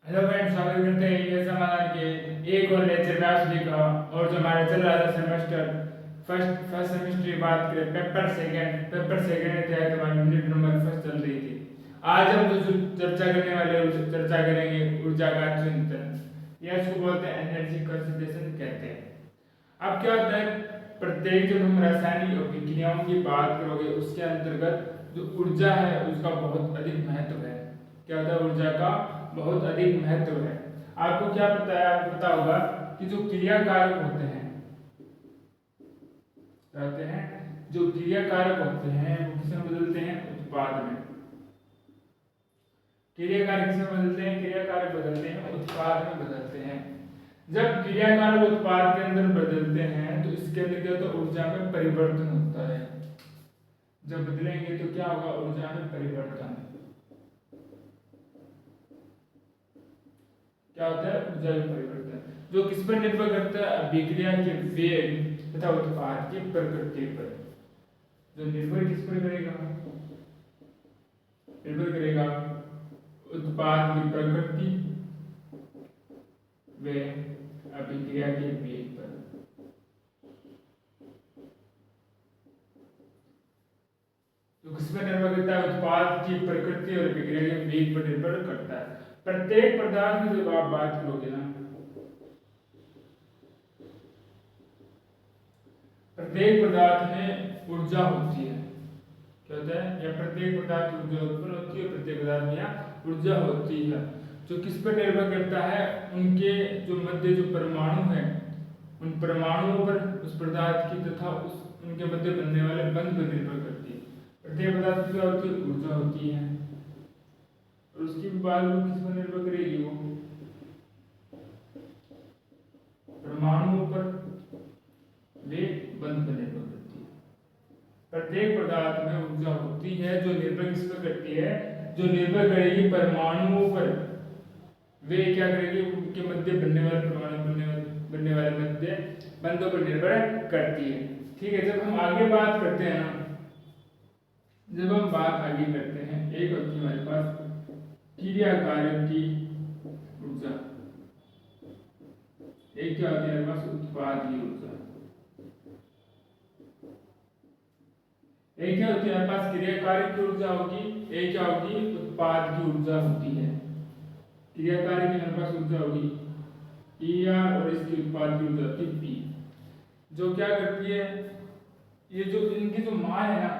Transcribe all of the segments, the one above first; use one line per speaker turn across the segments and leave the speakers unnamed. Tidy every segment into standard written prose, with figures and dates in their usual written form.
Hello friends, स्वागत करते हैं ये समाधान के एक और लेक्चर में आप सभी का। और जो हमारा चल रहा था सेमेस्टर फर्स्ट सेमेस्टर की बात करें, पेपर सेकंड के तहत हमारी यूनिट नंबर फर्स्ट चल रही थी। आज हम जो चर्चा करने वाले हैं उसे चर्चा करेंगे ऊर्जा का चिंतन, या इसको बोलते हैं एनर्जी कंजर्वेशन कहते हैं। अब क्या होता है, प्रत्येक जब हम रासायनिक अभिक्रियाओं की बात करोगे उसके अंतर्गत जो ऊर्जा है उसका बहुत अधिक महत्व है। क्या होता है, ऊर्जा का बहुत अधिक महत्व है। आपको क्या पता है, आपको पता होगा कि जो क्रिया कारक होते हैं जो क्रिया कारक होते हैं वो किसमें बदलते हैं, उत्पाद में। क्रिया कारक किसमें बदलते हैं, क्रिया कारक बदलते हैं उत्पाद में बदलते हैं। जब क्रिया कारक उत्पाद के अंदर बदलते हैं तो इसके अंदर क्या होता है, ऊर्जा में परिवर्तन होता है। जब बदलेंगे तो क्या होगा, ऊर्जा में परिवर्तन। क्या होता है, ऊर्जा में परिवर्तन, जो किस पर निर्भर करता है, अभिक्रिया के वेग तथा उत्पाद की प्रकृति पर। जो निर्भर किस पर करेगा, निर्भर करेगा उत्पाद की प्रकृति व अभिक्रिया के वेग पर। तो किस पर निर्भर करता है, उत्पाद की प्रकृति और अभिक्रिया के वेग पर निर्भर करता है। प्रत्येक पदार्थ की जब आप बात करोगे ना, प्रत्येक पदार्थ में ऊर्जा होती है। क्या होता है, या प्रत्येक पदार्थ की ऊर्जा उत्पन्न होती है, प्रत्येक पदार्थ में यहाँ ऊर्जा होती है। जो किस पर निर्भर करता है, उनके जो मध्य जो परमाणु है उन परमाणुओं पर उस पदार्थ की तथा उस उनके मध्य बनने वाले बंध पर निर्भर करती है। प्रत्येक पदार्थ की क्या होती है, ऊर्जा होती है। और उसकी बात वो किस पर निर्भर करेगी, वो परमाणुओं पर वे बंध पर निर्भर करती है। प्रत्येक पदार्थ में ऊर्जा होती है जो निर्भर किस पर करती है, जो निर्भर करेगी परमाणुओं पर। वे क्या करेगी, उनके मध्य बनने वाले परमाणु बनने वाले मध्य बंधों पर निर्भर करती है। ठीक है, जब हम आगे बात करते हैं ना, जब हम बात आगे करते हैं, एक होती है हमारे पास क्रिया कारक की ऊर्जा, एक क्या होती है हमारे पास उत्पाद की ऊर्जा। एक क्या होती है हमारे पास क्रिया कारक की ऊर्जा होगी, एक क्या होगी, उत्पाद की ऊर्जा होती है। क्रिया कारक की हमारे पास ऊर्जा होगी E R और इसकी उत्पाद की ऊर्जा होती है P। जो क्या करती है, ये जो इनकी जो मान है ना,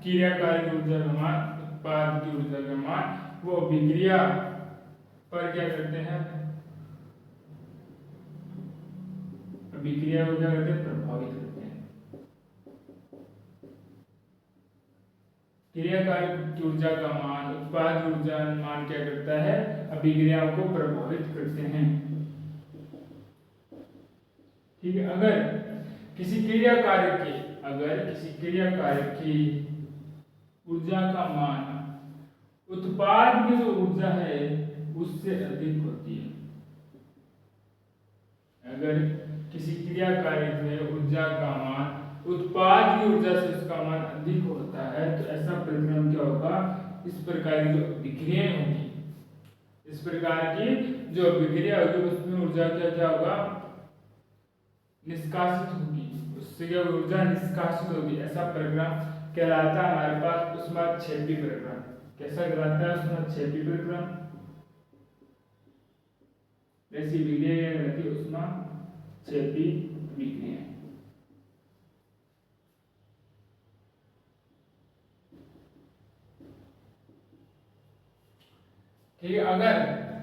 क्रिया कारक की ऊर्जा का मान, उत्पाद की ऊर्जा का मान, वो अभिक्रिया पर क्या करते हैं, अभिक्रिया को क्या करते हैं, प्रभावित करते हैं। क्रिया कारक की ऊर्जा का मान, उत्पाद की ऊर्जा मान क्या करता है, अभिक्रियाओं को प्रभावित करते हैं। ठीक है, अगर किसी क्रिया कारक की ऊर्जा का मान उत्पाद की जो ऊर्जा है उससे अधिक होती है, अगर किसी क्रिया कारक में ऊर्जा का मान उत्पाद की ऊर्जा से उसका मान अधिक होता है तो ऐसा परिणाम क्या होगा, इस प्रकार की जो अभिक्रियाएं होगी, इस प्रकार की जो अभिक्रिया होगी उसमें ऊर्जा क्या क्या होगा, निष्कासित होगी, उससे क्या ऊर्जा निष्कासित होगी। ऐसा परिणाम कहलाता है हमारे पास ऊष्माक्षेपी परिणाम। कैसा कहलाता है, ऊष्माक्षेपी परिणाम। ऐसी विक्रिया रहती है ऊष्माक्षेपी विक्रिया। ठीक है, अगर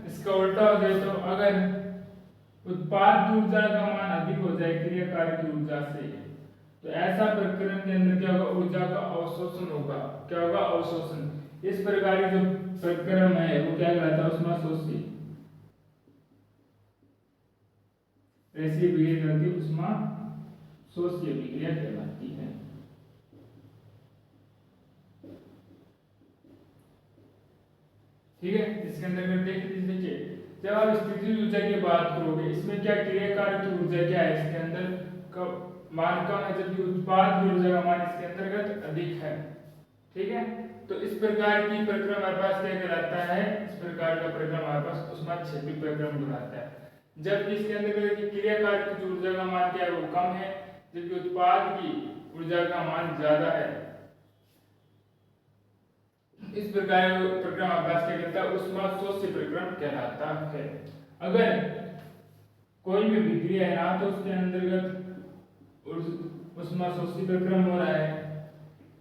इसका उल्टा हो जाए, तो अगर उत्पाद की ऊर्जा का मान अधिक हो जाए क्रिया कारक की ऊर्जा से, तो ऐसा प्रकरण के अंदर क्या होगा, ऊर्जा का अवशोषण होगा। क्या होगा, अवशोषण। इस प्रकार की जो प्रकरण है वो क्या कहलाता है, ऊष्माशोषी। ऐसी विक्रिया कहलाती है ऊष्माशोषी विक्रिया कहलाती है। ठीक है, इसके अंदर देखिए, जब आप स्थितिज ऊर्जा की बात करोगे, इसमें क्या क्रिया कारक की ऊर्जा क्या है, इसके अंदर का मान कम है, जबकि उत्पाद की ऊर्जा का मान इसके अंतर्गत अधिक है। ठीक है, तो इस प्रकार की प्रक्रम हमारे पास क्या कहलाता है, इस प्रकार का प्रक्रम हमारे पास ऊष्माक्षेपी प्रक्रम कहलाता है। जबकि इसके अंदर की क्रिया कार्य की जो ऊर्जा का मान क्या है वो कम है, जबकि उत्पाद की ऊर्जा का मान ज्यादा है। इस प्रकार प्रक्रम हमारे पास क्या कहता है, ऊष्माशोष्य प्रक्रम कहलाता है। अगर कोई भी विक्रिया है ना तो उसके अंतर्गत ऊष्माशोषी प्रक्रम हो रहा है,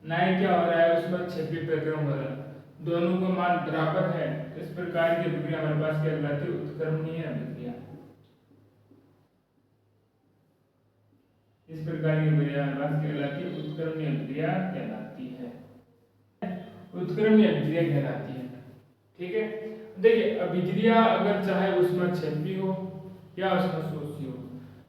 ना ही क्या हो रहा है ऊष्माक्षेपी प्रक्रम हो रहा है, दोनों का मान बराबर है। इस प्रकार की विक्रिया हमारे पास क्या कहलाती है, उत्क्रमणीय विक्रिया। इस प्रकार की विक्रिया हमारे पास क्या कहलाती है, उत्क्रमणीय विक्रिया कहलाती है, उत्क्रमणीय विक्रिया कहलाती है। ठीक है, देखिए अभिक्रिया अगर चाहे ऊष्माक्षेपी हो या ऊष्माशोषी हो,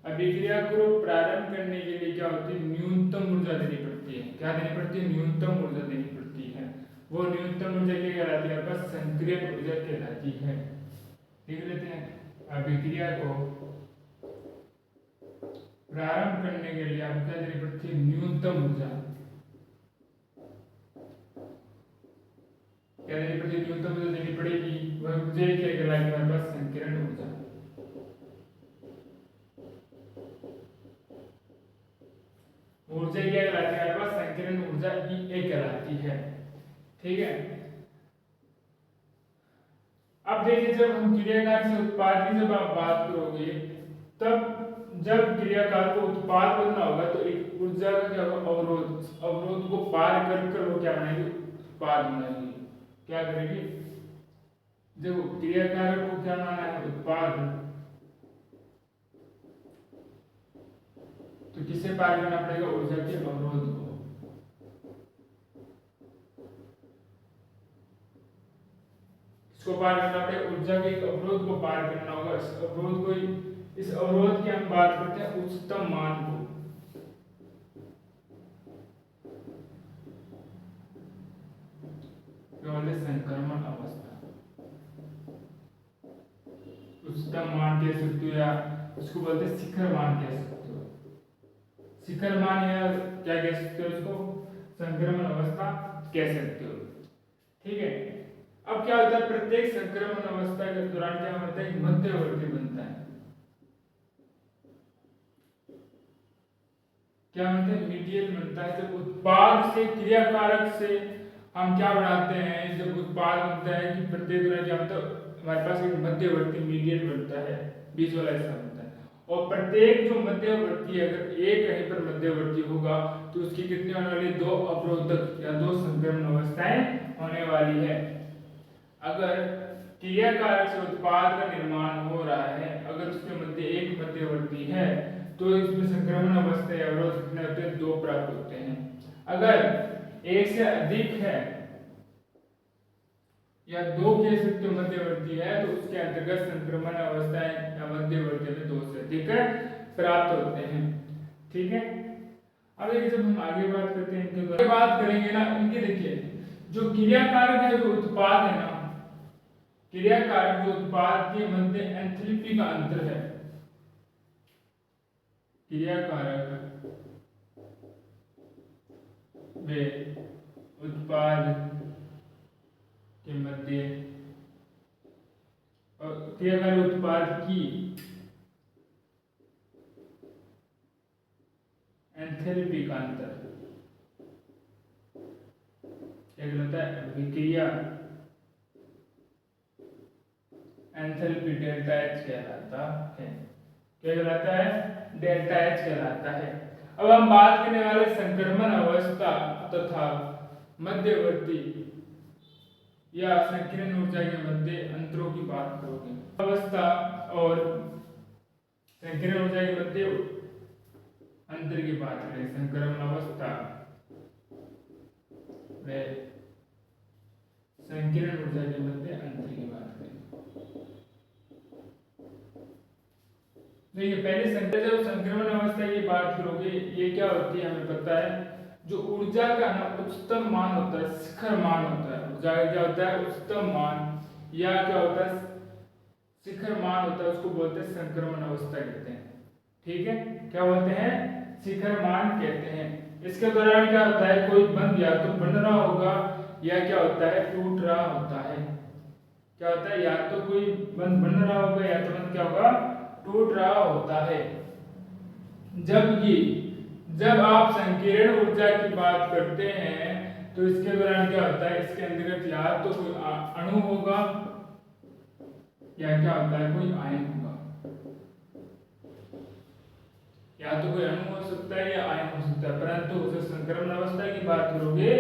अभिक्रिया को प्रारंभ करने के लिए क्या होती है, न्यूनतम ऊर्जा देनी पड़ती है। क्या देनी पड़ती है, न्यूनतम ऊर्जा देनी पड़ती है। वो न्यूनतम ऊर्जा क्या कहलाती है, बस संक्रियक ऊर्जा कहलाती है। लिख लेते हैं, अभिक्रिया को प्रारंभ करने के लिए आपको क्या देनी पड़ती है, न्यूनतम ऊर्जा। क्या देनी पड़ती है, न्यूनतम ऊर्जा देनी पड़ेगी। वह ऊर्जा क्या कहलाती है, हमारे पास संकीर्ण ऊर्जा। ऊर्जा क्या कहलाती है, हमारे पास संकीर्ण ऊर्जा E कहलाती है। ठीक है, अब देखिए जब हम क्रियाकार से उत्पाद की जब आप बात करोगे, तब जब क्रियाकार को उत्पाद बनना होगा तो एक ऊर्जा का क्या होगा, अवरोध, अवरोध को पार कर वो क्या बनाएगी, उत्पाद बनाएगी। क्या करेगी, देखो क्रियाकार को क्या माना है, उत्पाद, तो किसे पार करना पड़ेगा, ऊर्जा के अवरोध को। इसको पार करना पड़ेगा, ऊर्जा के अवरोध को पार करना होगा। इस अवरोध को, इस अवरोध की हम बात करते हैं उच्चतम मान को। संक्रमण अवस्था, उच्चतम मान कह सकते हो या उसको बोलते हैं शिखर मान कह सकते हो। शिखर मान या क्या कह सकते हो, उसको संक्रमण अवस्था कह सकते हो। ठीक है, अब क्या होता है, प्रत्येक संक्रमण अवस्था के दौरान क्या होता है, मध्यवर्ती बनता है। क्या बनता है, मीडियल बनता है। जब उत्पाद से क्रियाकारक से हम क्या बनाते हैं, जब उत्पाद बनता है कि प्रत्येक दौरान क्या होता है, हमारे पास एक मध्यवर्ती मीडियल बनता है, बीच वाला हिस्सा बनता है। और प्रत्येक जो मध्यवर्ती है, अगर एक कहीं पर मध्यवर्ती होगा तो उसकी कितनी होने वाली, दो अवरोधक या दो संक्रमण अवस्थाएं होने वाली है। अगर क्रियाकारक से उत्पाद का निर्माण हो रहा है, अगर उसके मध्य एक मध्यवर्ती है तो इसमें संक्रमण अवस्था या अवरोध कितने होते हैं, दो प्राप्त होते हैं। अगर एक से अधिक है या दो कह सकते हो मध्यवर्ती है, तो उसके अंतर्गत संक्रमण अवस्थाएं या मध्यवर्ती में दो से अधिक प्राप्त होते हैं। ठीक है, अब देखिए जब हम आगे बात करते हैं इनके बारे में बात करेंगे ना, इनके देखिए जो क्रियाकारक है, जो उत्पाद है ना, क्रियाकारक जो उत्पाद के मध्य एंथैल्पी का अंतर है, क्रियाकारक वे उत्पाद के मध्य और क्रियाकारक उत्पाद की एंथैल्पी का अंतर क्या कहलाता है, विक्रिया एंथैल्पी डेल्टा H कहलाता है। क्या कहलाता है, डेल्टा H कहलाता है। अब हम बात करने वाले संक्रमण अवस्था तथा मध्यवर्ती या संकीर्ण ऊर्जा के मध्य अंतरों की बात करोगे। अवस्था और संकीर्ण ऊर्जा के मध्य अंतर की बात करें, संक्रमण अवस्था व संकीर्ण ऊर्जा के मध्य अंतर की बात करें। देखिए पहले संक्रमण अवस्था की बात करोगे, ये क्या होती है हमें पता है, जो ऊर्जा का ना उच्चतम मान होता है, शिखर मान होता है। ऊर्जा का क्या होता है, उच्चतम मान या क्या होता है, शिखर मान होता है, उसको बोलते हैं संक्रमण अवस्था कहते हैं। ठीक है, क्या बोलते हैं, शिखर मान कहते हैं। इसके दौरान क्या होता है, कोई बंध या तो बन रहा होगा या क्या होता है, टूट रहा होता है। क्या होता है, या तो कोई बंद बन रहा होगा या तो बंद क्या होगा, टूट रहा होता है। जबकि जब आप संकीर्ण ऊर्जा की बात करते हैं तो इसके दौरान क्या होता है, इसके अंतर्गत या तो कोई अणु होगा या क्या होता है, कोई आयन होगा। या तो कोई अणु हो सकता है या आयन हो सकता है, परंतु उस संक्रमण अवस्था की बात करोगे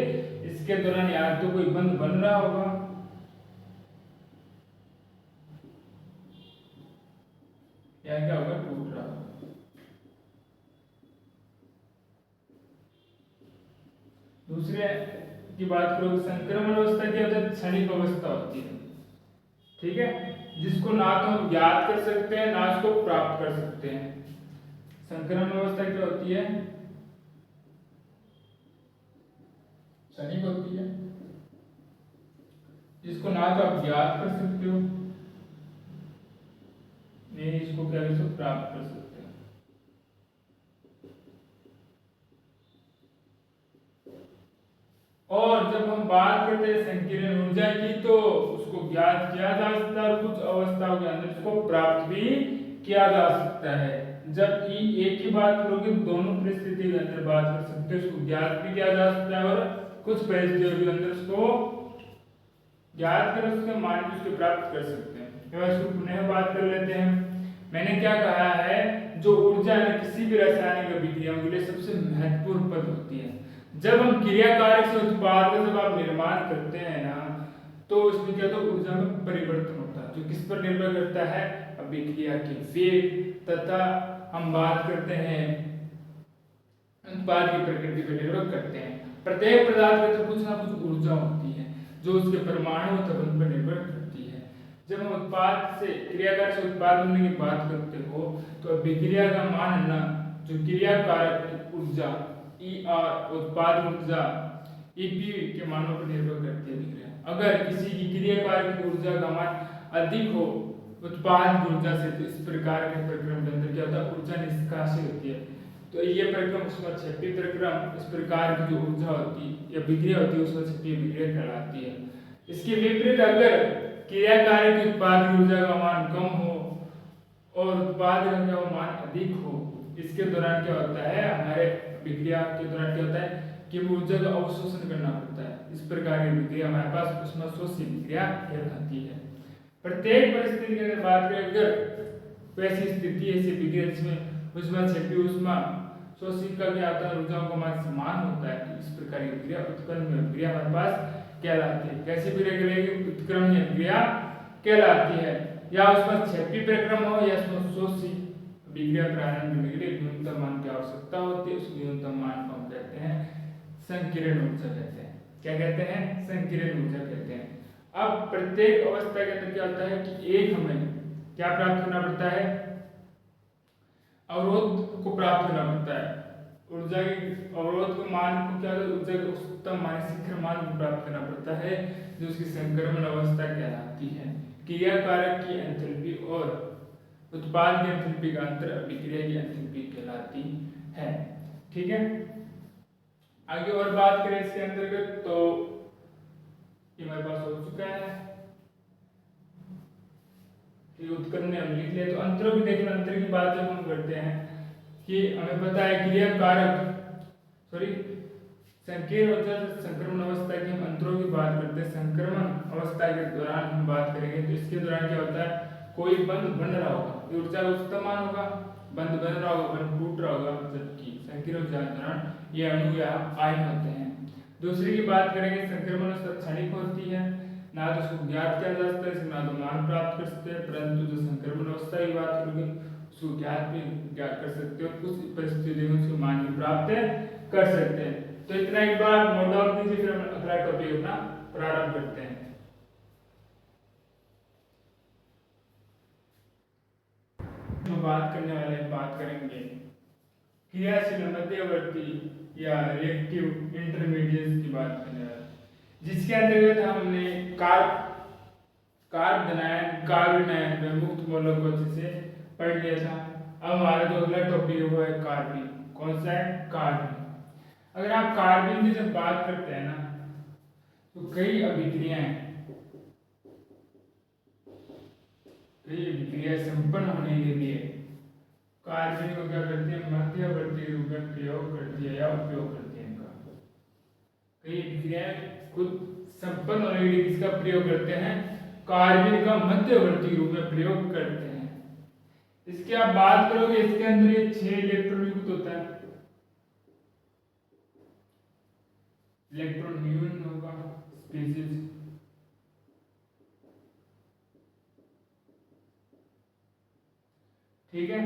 इसके दौरान या तो कोई बंध बन रहा होगा या क्या होगा, टूट रहा होगा। दूसरे की बात करो, संक्रमण अवस्था क्या होता है, क्षणिक अवस्था होती है, ठीक है, जिसको ना तो हम ज्ञात कर सकते हैं ना उसको प्राप्त कर सकते हैं। संक्रमण अवस्था क्या होती है, क्षणिक होती है, जिसको ना तो आप ज्ञात कर सकते हो नहीं इसको क्या प्राप्त कर सकते हो। और जब हम बात करते हैं संकीर्ण ऊर्जा की तो उसको ज्ञात किया जा सकता है और कुछ अवस्थाओं के अंदर इसको प्राप्त भी किया जा सकता है। जबकि एक ही बात करोगे दोनों परिस्थिति के अंदर बात कर सकते हो, उसको ज्ञात भी किया जा सकता है और कुछ परिस्थितियों के अंदर उसको ज्ञात कर उसके मान भी उसको प्राप्त कर सकते हैं। इसको पुनः बात कर लेते हैं। मैंने क्या कहा है, जो ऊर्जा है किसी भी रासायनिक अभिक्रिया के लिए सबसे महत्वपूर्ण पद होती है। जब हम क्रिया कारक से उत्पाद का जब आप निर्माण करते हैं ना तो उसमें क्या, तो ऊर्जा में परिवर्तन होता है जो किस पर निर्भर करता है, अभिक्रिया के वेग तथा हम बात करते हैं उत्पाद की प्रकृति पर निर्भर करते हैं। प्रत्येक पदार्थ में तो कुछ ना कुछ ऊर्जा होती है जो उसके परमाणु तत्व पर निर्भर करती है। जब हम उत्पाद से क्रियाकार से उत्पाद बनने की बात करते हो तो अभिक्रिया का मान है ना, जो क्रिया कारक ऊर्जा ई आर उत्पाद ऊर्जा ईपी के मानों पर निर्भर करती है अभिक्रिया। अगर किसी की क्रिया कारक ऊर्जा का मान अधिक हो उत्पाद ऊर्जा से तो इस प्रकार के प्रक्रम के अंदर क्या होता है, ऊर्जा निष्कासित होती है। तो ये प्रक्रम उसमें छपी प्रक्रम, इस प्रकार की जो ऊर्जा होती है या विक्रिया होती है उसमें छपी विक्रिया कहलाती है। इसके विपरीत अगर क्रियाकारी की उत्पाद ऊर्जा का मान कम हो और उत्पाद का मान अधिक हो, इसके दौरान क्या होता है, हमारे विक्रिया के दौरान क्या होता है कि ऊर्जा का अवशोषण करना पड़ता है। इस प्रकार की विक्रिया हमारे पास उसमें शोषी विक्रिया कहलाती है। प्रत्येक परिस्थिति के अंदर बात करें, अगर वैसी स्थिति ऐसी विक्रिया जिसमें उसमें छपी उष्मा शोषित का क्या आता है, ऊर्जाओं का मान समान होता है, तो इस प्रकार की विक्रिया उत्क्रमण विक्रिया हमारे पास कहलाती है। कैसी विक्रिया कहलाएगी, उत्क्रमण विक्रिया कहलाती है। या उसमें छपी प्रक्रम हो या उसमें शोषी विक्रिया प्रारंभ करने के लिए न्यूनतम मान की आवश्यकता होती है, उस न्यूनतम मान को हम कहते हैं संकीर्ण ऊर्जा कहते हैं। क्या कहते हैं, संकीर्ण ऊर्जा कहते हैं। अब प्रत्येक अवस्था के अंदर क्या होता है कि एक हमें क्या प्राप्त करना पड़ता है, अवरोध को प्राप्त करना पड़ता है। ऊर्जा के अवरोध को मान को क्या होता है, ऊर्जा के उच्चतम मान शिखर मान को प्राप्त करना पड़ता है जो उसकी संक्रमण अवस्था कहलाती है। क्रिया कारक की एंथैल्पी और उत्पाद की एंथैल्पी का अंतर अभिक्रिया की एंथैल्पी कहलाती है। ठीक है, आगे और बात करें इसके अंतर्गत तो ये हमारे पास हो चुका है कि उत्क्रमण हम लिख लिया। तो अंतरों की देखना, अंतर की बात जब हम करते हैं कि हमें पता है क्रिया कारक संकीर्ण ऊर्जा संक्रमण अवस्था की हम अंतरों की बात करते हैं। संक्रमण अवस्था के दौरान हम बात करेंगे तो इसके दौरान क्या होता है, कोई बंध बन रहा होगा, ऊर्जा उच्चतम मान होगा, बंध बन रहा होगा, बंध टूट रहा होगा, जबकि संकीर्ण ऊर्जा के दौरान ये अणु या आयन होते हैं। दूसरी की बात करेंगे, संक्रमण अवस्था क्षणिक होती है, ना तो उसको ज्ञात किया जा सकता है, ना तो मान प्राप्त कर सकते हैं, परंतु जो संक्रमण अवस्था की बात करोगे उसको ज्ञात भी ज्ञात कर सकते हो, कुछ परिस्थितियों में उसको मान भी प्राप्त कर सकते हैं। तो इतना एक बार आप नोट डाउन कीजिए, फिर हम अगला टॉपिक अपना प्रारंभ करते हैं। हम बात करने वाले बात करेंगे क्रियाशील मध्यवर्ती या रिएक्टिव इंटरमीडिएट्स की बात करने वाले, जिसके अंतर्गत हमने कार्ब धनायन कार्बन आयन में मुक्त मौलों को अच्छे से पढ़ लिया था। अब हमारा जो अगला टॉपिक है वो है कार्बन। कौन सा है, कार्बन। अगर आप कार्बन की जब बात करते हैं ना तो कई अभिक्रियाएं संपन्न होने के लिए कार्बन को क्या करती है, मध्यवर्ती रूप में प्रयोग करती है या उपयोग करती है इनका। कई अभिक्रियाएं खुद संपन्न होने के लिए किसका प्रयोग करते हैं, कार्बन का मध्यवर्ती रूप में प्रयोग करते हैं। इसकी आप बात करोगे, इसके अंदर ये 6 इलेक्ट्रॉन युक्त होता है, इलेक्ट्रॉन न्यून होगा स्पीशीज, ठीक है।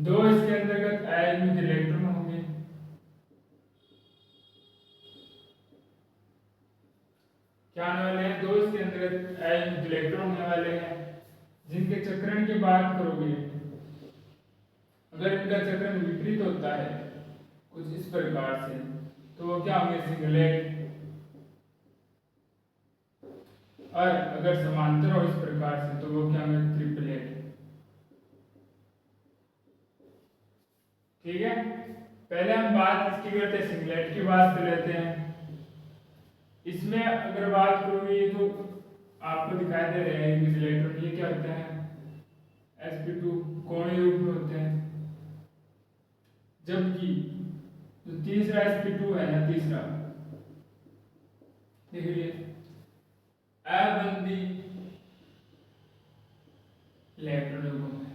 2 इसके अंतर्गत आयनिक इलेक्ट्रॉन होंगे, क्या आने वाले हैं, 2 इसके अंतर्गत आयनिक इलेक्ट्रॉन होने वाले हैं, जिनके चक्रण की बात करोगे, अगर इनका चक्रण विपरीत होता है कुछ इस प्रकार से, तो वो क्या होंगे, सिंगलेट, और अगर समांतर हो इस प्रकार से तो वो क्या होंगे, ट्रिपलेट, ठीक है। पहले हम बात किसकी करते हैं, सिंगलेट की बात कर लेते हैं। इसमें अगर बात करोगे, ये तो आपको दिखाई दे रहे हैं इलेक्ट्रॉन, ये क्या होते हैं, sp2 कोणीय रूप में होते हैं, जबकि जो तीसरा sp2 है ना, तीसरा देखिए अबंधी इलेक्ट्रॉन युग्म है,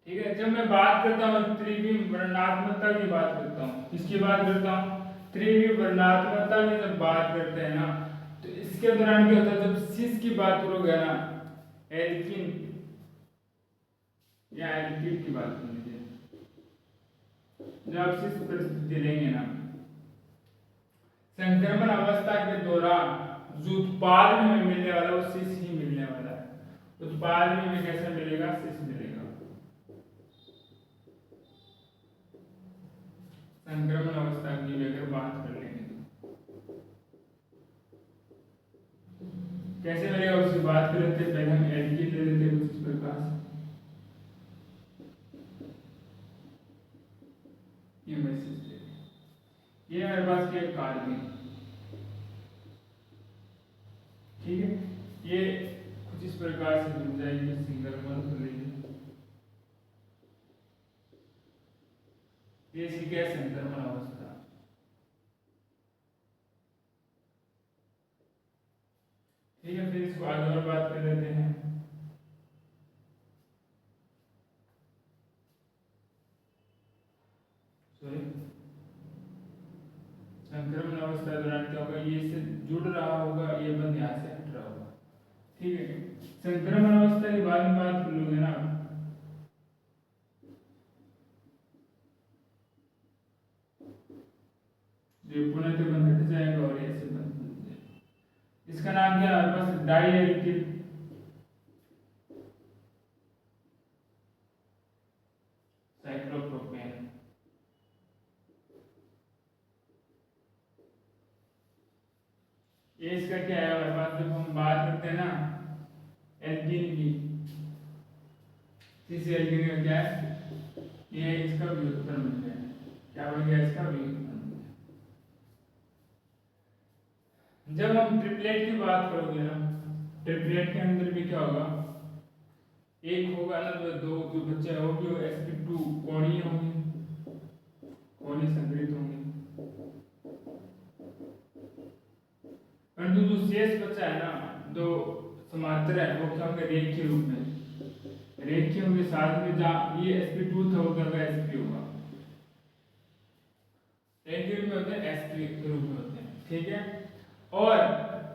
ठीक है। जब मैं बात करता हूँ त्रिविम वर्णात्मकता की बात करता हूँ, किसकी बात करता हूँ, त्रिविम वर्णात्मकता की जब बात करते हैं ना, तो इसके दौरान क्या होता है, जब सिस की बात करोगे ना, एल्किन या एल्किन की बात कर लीजिए, जब सिस परिस्थिति लेंगे ना, संक्रमण अवस्था के दौरान जो उत्पाद में मिलने वाला वो सिस ही मिलने वाला है, उत्पाद में कैसे मिलेगा, सिस मिलेगा। संक्रमण अवस्था की अगर बात कर लेंगे कैसे मिलेगा, उसकी बात कर लेते हैं। पहले हम एल्कीन ले लेते हैं कुछ इस प्रकार से, ये मैसेज ये हमारे पास क्या कार्बन, ठीक है, ये कुछ इस प्रकार से मिल जाएगी, सिंगल बॉन्ड कर लीजिए, ये इसकी क्या संक्रमण अवस्था, ठीक है। फिर इसको आगे और बात कर लेते हैं। संक्रमण अवस्था के दौरान क्या होगा, ये इससे जुड़ रहा होगा, ये बंद यहाँ से हट रहा होगा, ठीक है। संक्रमण अवस्था के बारे में बात कर लोगे ना, ये पुनः तो बंद हट जाएगा और ऐसे बंद हो जाएगा। इसका नाम क्या है, बस डाइएलेक्ट्रिक साइक्लोप्रोपेन, ये इसका क्या है हमारे पास, जब हम बात करते हैं ना एल्कीन की, इस एल्कीन का क्या है, ये इसका व्युत्पन्न बन गया, क्या बन गया, इसका व्युत्पन्न। जब हम ट्रिपलेट की बात करोगे ना, ट्रिपलेट के अंदर भी क्या होगा, एक होगा ना, तो दो जो बच्चे होंगे वो sp2 कोणीय होंगे, कोणीय संग्रहित होंगे, परंतु जो शेष बचा है ना, दो समांतर है, वो क्या होंगे, रेखीय रूप में, रेखीय होंगे, साथ में जहाँ ये sp2 था वो क्या होगा, sp होगा, रेखीय रूप में होते हैं, sp रूप में होते हैं, ठीक है। और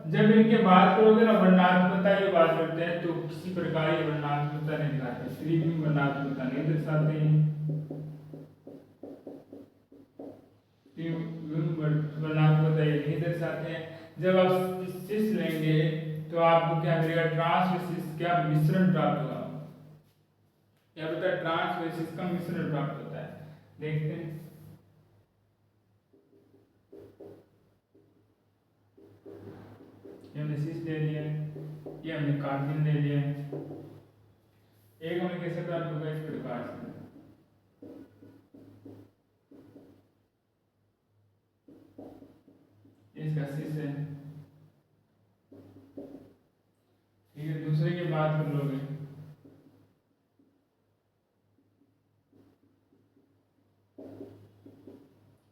जब इनके बात करोगे ना, वर्णात्मकता की बात करते हैं, तो किसी प्रकार की वर्णात्मकता नहीं दिखाते, त्रिविम वर्णात्मकता नहीं दर्शाते हैं, वर्णात्मकता ये नहीं दर्शाते हैं। जब आप सिस लेंगे तो आपको क्या मिलेगा, ट्रांस क्या मिश्रण प्राप्त होगा, क्या होता है, ट्रांस का मिश्रण प्राप्त होता है, देखते हैं। हमने सिस ले लिया, ये हमने कार्बन ले लिया, एक हमें कैसे प्राप्त होगा, इस प्रकार से, इसका सी से। ठीक है, दूसरे की बात कर लोगे।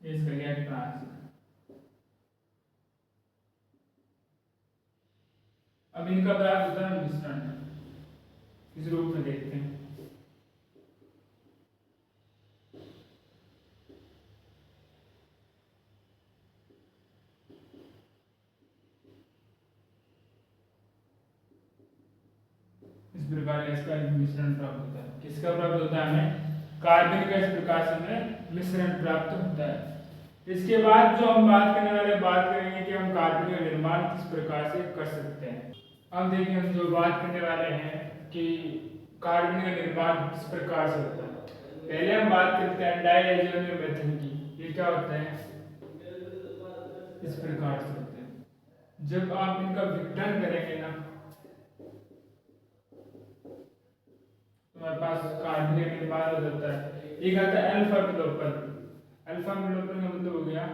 इसका गेट ट्रांस। अब इनका प्राप्त होता है मिश्रण, इस रूप में देखते हैं। इस प्रकार इसका मिश्रण प्राप्त होता है। किसका प्राप्त होता है? हमें कार्बन का इस प्रकार से हमें मिश्रण प्राप्त होता है। इसके बाद जो हम बात करने वाले बात करेंगे कि हम कार्बन का निर्माण किस प्रकार से कर सकते हैं। अब देखिए, हम जो बात करने वाले हैं कि कार्बन का निर्माण किस प्रकार से होता है। पहले हम बात करते हैं डायजोनियम मेथड की। ये क्या होता है? इस प्रकार से होते हैं। जब आप इनका विघटन करेंगे ना, हमारे पास कार्बन का निर्माण हो जाता है। एक आता है अल्फा विलोपन। अल्फा विलोपन का मतलब हो गया,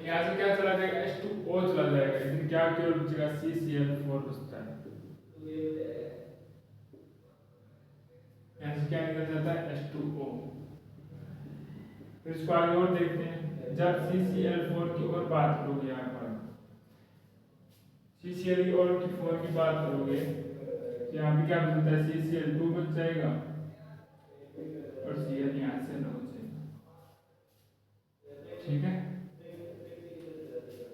यहाँ से क्या चला जाएगा? H2O चला जाएगा, लेकिन क्या केवल बचेगा CCl4 बचता है। यहाँ से क्या निकल जाता है? H2O। फिर इसको आगे और देखते हैं। जब CCl4 की और बात करोगे, यहाँ पर CCl4 की बात करोगे, यहाँ पे क्या बचता है? CCl2 बच जाएगा और Cl यहाँ से न बचेगा। ठीक है,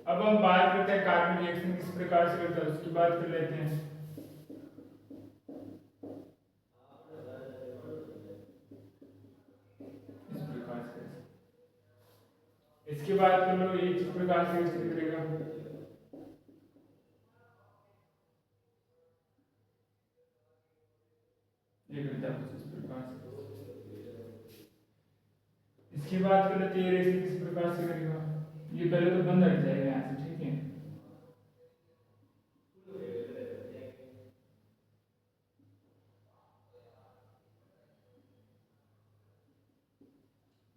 अब हम बात करते हैं कार्बन रिएक्शन किस प्रकार से करता है, उसकी बात कर लेते हैं। इस प्रकार से, इसकी बात कर लो, ये किस प्रकार से रिएक्शन करेगा। ये करता है कुछ इस प्रकार से। इसकी बात कर लेते हैं, ये रिएक्शन किस प्रकार से करेगा। ये पहले तो बंद हट जाएगा यहाँ से। ठीक है,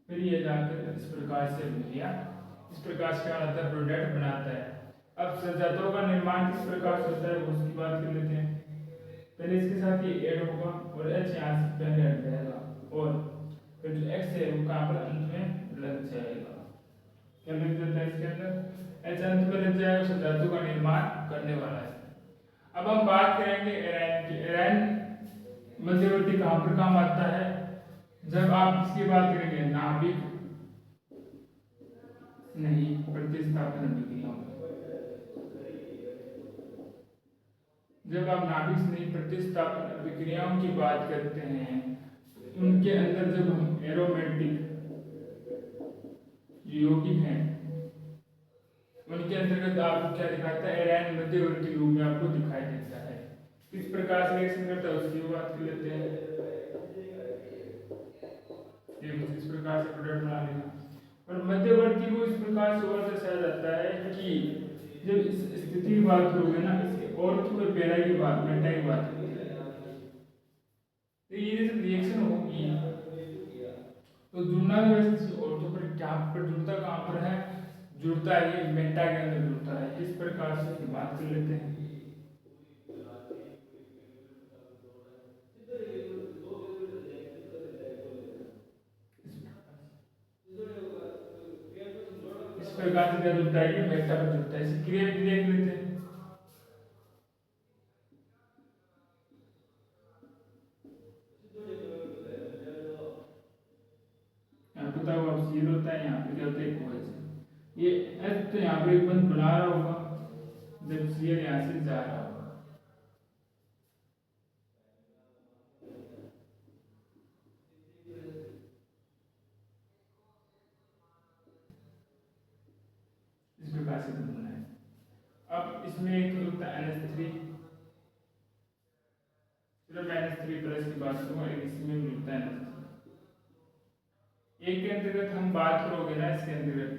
फिर ये जाकर इस प्रकार से बन गया। इस प्रकार से क्या होता है? प्रोडक्ट बनाता है। अब संजातों का निर्माण किस प्रकार से होता है, उसकी बात कर लेते हैं। पहले इसके साथ ये ऐड होगा और H यहाँ से पहले हट जाएगा, और फिर जो X है वो कहाँ पर? अंत में लग जाएगा। क्या लग जाता है इसके अंदर? H अंत में लग जाएगा, संजातों का निर्माण करने वाला है। अब हम बात करेंगे एराइन की। एराइन मध्यवर्ती कहाँ पर काम आता है? जब आप इसकी बात करेंगे नाभिक नहीं प्रतिस्थापन अभिक्रियाओं। जब आप नाभिक नहीं प्रतिस्थापन अभिक्रियाओं की बात करते हैं, उनके अंदर जब हम एरोमेटिक यौगिक हैं, उनके अंतर्गत आपको क्या दिखाता है? एराइन मध्यवर्ती रूप में आपको दिखाई देता है। किस प्रकार से रिएक्शन करता है उसकी बात कर लेते हैं। इस प्रकार से प्रोडक्ट बना लेगा। और मध्यवर्ती को इस प्रकार से और दर्शाया जाता है कि जब इस स्थिति की बात करोगे ना, इसके और थोड़े पैरा की बात, मेटा की बात करते हैं, तो ये जब रिएक्शन होगी तो जुड़ना भी वैसे और तो पर क्या पर जुड़ता, कहाँ पर है? जुड़ता है ये मेटा के अंदर जुड़ता है। इस प्रकार से बात कर लेते हैं। इस प्रकार से क्या जुड़ता है? ये मेटा पर जुड़ता है। इसी क्रिया भी देख लेते हैं। यहाँ पे बताओ, अब सील होता है, यहाँ पे क्या होता है? कोएच। ये एच तो यहाँ पे एक बंद बना रहा होगा जब सीएल यहाँ से जा रहा होगा। इस प्रकार से बनना है। अब इसमें एक होता है NH3, चलो मैं NH3 प्लस की बात करूँगा, इसमें भी होता है NH3। एक के अंतर्गत हम बात करोगे ना, इसके अंतर्गत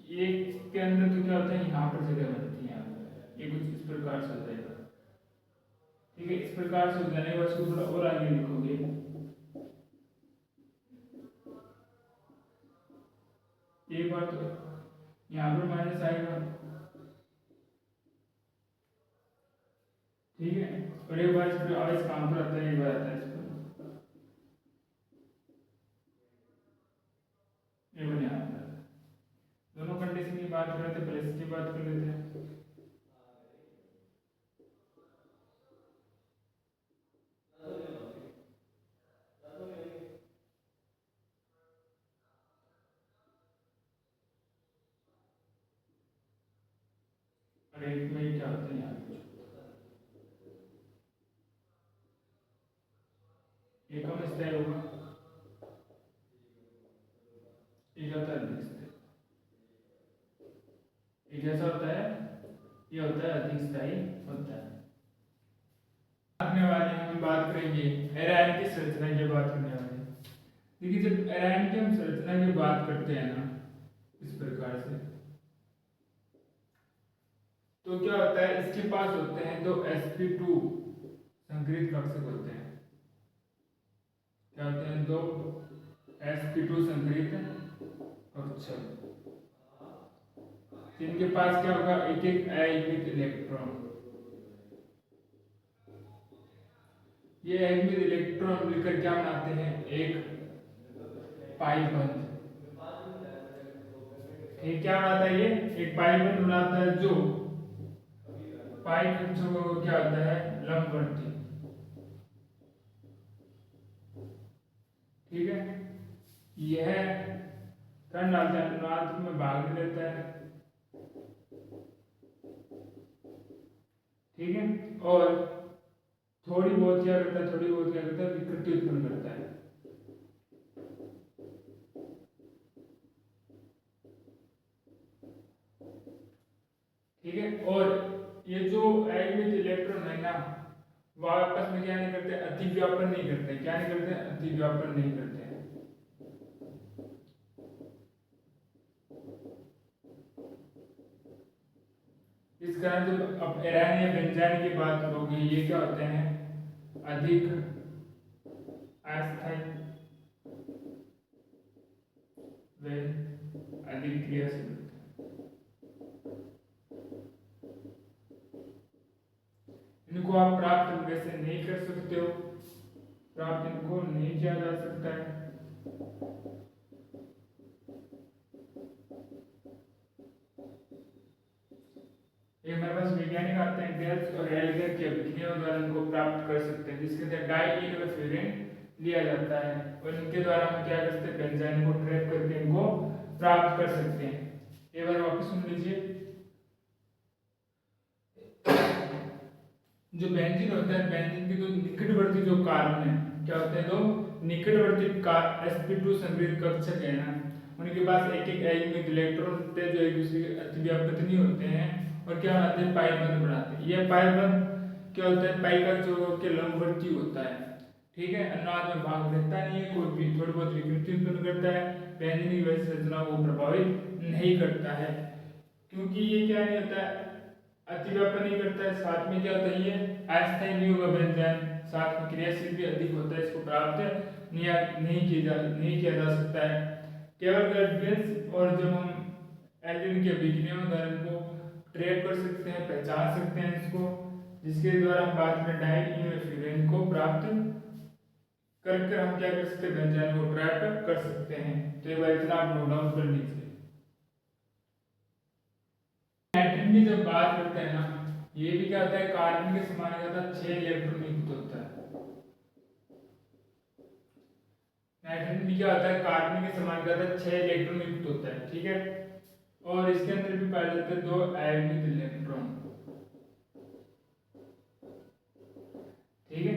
कि एक के अंदर तो क्या होता है? यहाँ पर जगह बनती है, ये कुछ इस प्रकार से हो जाएगा। ठीक है, इस प्रकार से हो जाने के बाद इसको थोड़ा और आगे लिखोगे, एक बार तो यहाँ पर माइनस आएगा, ठीक है। और एक बार इस काम पर आता है, एक बार आता है इस पर, ये बन यहाँ पर। दोनों कंडीशन की बात कर रहे थे, प्लस की बात कर लेते हैं। और एक में क्या होता है यहाँ पे, एक कम स्थायी होगा, एक होता है अधिक स्थायी। एक ऐसा होता है, ये होता है अधिक स्थायी होता है। आने वाले हम बात करेंगे एराइन की संरचना की बात करने वाले हैं। देखिए जब एराइन की हम संरचना की बात करते हैं ना इस प्रकार से, तो क्या होता है, इसके पास होते हैं दो sp2 संकरित कक्षक होते हैं। क्या होते हैं, दो sp2 संकरित कक्षक, जिनके पास क्या होगा, एक एक अयनित इलेक्ट्रॉन। ये अयनित इलेक्ट्रॉन मिलकर क्या बनाते हैं, एक पाई बंध। ये क्या बनाता है, ये एक पाई बंध बनाता है, जो पाई कक्षकों को क्या होता है, लंबवर्ती, ठीक है। यह कण डालता है, अनुनाद में भाग लेता है, ठीक है। और थोड़ी बहुत क्या करता है, थोड़ी बहुत क्या करता है, विकृति उत्पन्न करता है। ठीक है। और ये जो अयनित इलेक्ट्रॉन है ना, वो आपस में क्या नहीं करते, अतिव्यापन नहीं करते। क्या नहीं करते, अतिव्यापन नहीं करते। इस कारण जब अब एराइन या बेंजाइन की बात करोगे, ये क्या होते हैं, अधिक अस्थायी वे अधिक क्रियाशील होते हैं। इनको आप प्राप्त वैसे नहीं कर सकते हो, प्राप्त इनको नहीं किया जा सकता है। एक हमारे पास वैज्ञानिक आते हैं, डेल्स और हेल्गर के अभिक्रियाओं द्वारा इनको प्राप्त कर सकते हैं, जिसके अंदर डाइईनोफ्यूरिन लिया जाता है, और इनके द्वारा हम क्या कर सकते हैं, बेंजाइन को ट्रैप करके इनको प्राप्त कर सकते हैं। एक बार वापस सुन लीजिए। जो बेंजीन होता है, बेंजीन के दो निकटवर्ती जो कार्बन है, क्या होते हैं, दो निकटवर्ती sp2 संकरित कक्षक है ना, उनके पास एक एक अयनित इलेक्ट्रॉन होते हैं, जो एक दूसरे के अतिव्यापित नहीं होते हैं, और क्या बनाते हैं, पाई बंध बनाते हैं। ये पाई बंध क्या होता है, पाई का जो के लंबवर्ती होता है, ठीक है। अनुनाद में भाग लेता नहीं है, कोई भी थोड़ी बहुत विकृति उत्पन्न करता है, बेंजीन की वैसी संरचना को प्रभावित नहीं करता है, क्योंकि ये क्या नहीं होता है, अतिव्यापन नहीं करता है। साथ में क्या होता है, ये अस्थायी नहीं होगा बेंजाइन, साथ में क्रियाशील भी अधिक होता है, इसको प्राप्त नहीं किया जा सकता है। केवल ग्रेडियंट्स और जब हम एल्डिन के अभिक्रियाओं द्वारा इनको ट्रैप कर सकते हैं, पहचान सकते हैं इसको, जिसके द्वारा हम बाद में डाइईनोफ्यूरिन को प्राप्त करके हम क्या कर सकते हैं, बेंजाइन को ट्रैप कर सकते हैं। तो ये बात इतना आप नोट डाउन कर लीजिए। नाइट्रोजन की जब बात करते हैं ना, ये भी क्या होता है, कार्बन के समान क्या होता है, 6 इलेक्ट्रॉन युक्त होता है। नाइट्रोजन भी क्या होता है, कार्बन के समान क्या होता है, 6 इलेक्ट्रॉन युक्त होता है, ठीक है। और इसके अंदर भी पाए जाते हैं दो आयनित इलेक्ट्रॉन, ठीक है।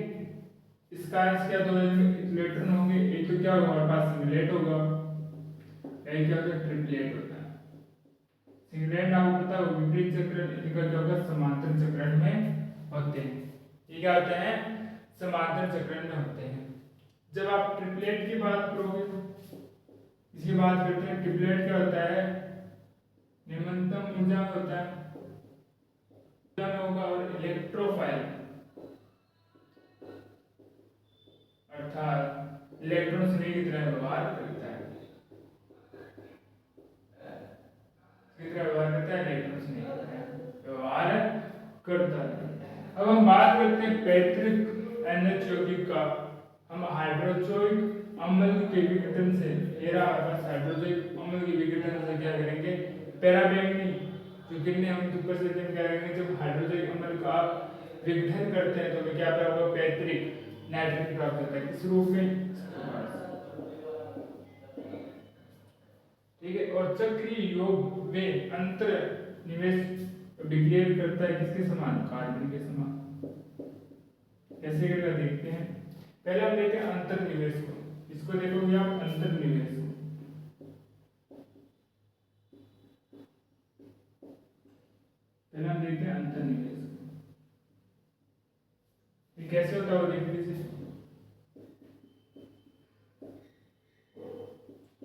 इस कारण से क्या दो इलेक्ट्रॉन होंगे, एक तो क्या होगा, हमारे पास सिंगलेट होगा, एक क्या होता है, ट्रिपलेट होता है। सिंगलेट आपको पता है विपरीत चक्रण, इनका क्या होगा, समांतर चक्रण में होते हैं। ये क्या होते हैं, समांतर चक्रण में होते हैं। जब आप ट्रिपलेट की बात करोगे, इसकी बात करते हैं, ट्रिपलेट क्या होता है, निम्नतम ऊर्जा होता है, ऊर्जा में होगा, और इलेक्ट्रोफाइल अर्थात इलेक्ट्रॉन स्नेह की तरह व्यवहार करता है। का व्यवहार करता है, इलेक्ट्रॉन्स नहीं करता है, व्यवहार करता है। अब हम बात करते हैं पैतृक NH यौगिक का। हम हाइड्रोक्लोरिक अम्ल के विघटन से, ये रहा हमारे पास हाइड्रोक्लोरिक अम्ल के विघटन से क्या करेंगे, पैराबैंगनी जो किरणें हम ऊपर से क्या करेंगे, जब हाइड्रोक्लोरिक अम्ल का विघटन करते हैं तो हमें क्या प्राप्त होगा, पैतृक नाइट्रोजन प्राप्त होता है। किस रूप में, ठीक है। और चक्रीय योग में अंतर निवेश बिहेव करता है किसके समान, कार्बन के समान। कैसे करेगा देखते हैं। पहले हम देखते हैं अंतर्निवेश को, इसको देखोगे आप अंतर्निवेश को। पहले हम देखते हैं अंतर्निवेश को, ये कैसे होता है वो देखते हैं।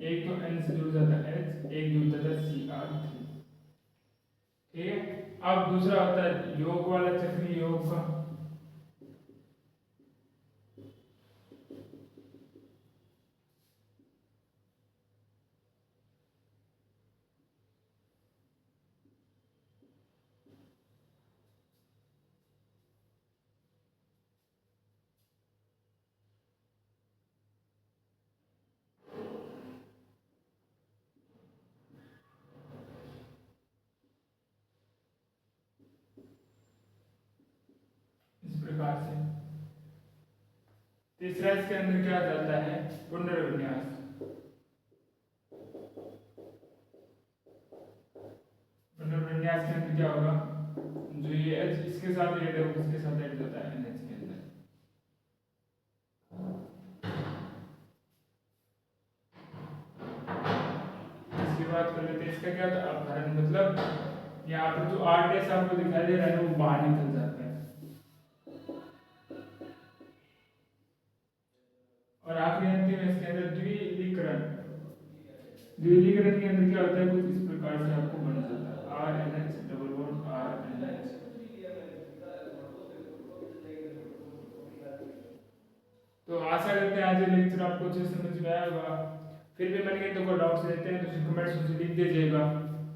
एक तो N से जुड़ जाता है H, एक जुड़ जाता है Cr3, ठीक है। अब दूसरा होता है योग वाला, चक्रीय योग का। इस प्रकार से तीसरा इसके अंदर क्या चलता है, पुनर्विन्यास। पुनर्विन्यास के अंदर क्या होगा, जो ये H इसके साथ ऐड है उसके साथ ऐड होता है NH के अंदर। इसकी बात कर लेते हैं, इसका क्या था अपहरण, मतलब यहाँ पर जो R' आपको दिखाई दे रहा है वो बाहर निकल जाता है। और आखिरी अंतिम इसके अंदर द्विलीकरण। द्विलीकरण के अंदर क्या होता है, कुछ इस प्रकार से आपको बन जाता है RNH डबल बॉन्ड RNH। तो आशा करते हैं आज ये लेक्चर आपको अच्छे से समझ में आया होगा। फिर भी मन के तो कोई डाउट्स रहते हैं तो कमेंट्स में लिख दीजिएगा,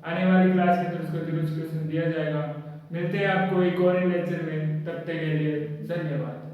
आने वाली क्लास के अंदर उसका जरूर सॉल्यूशन दिया जाएगा। मिलते हैं आपको एक और लेक्चर में, तब तक के लिए धन्यवाद।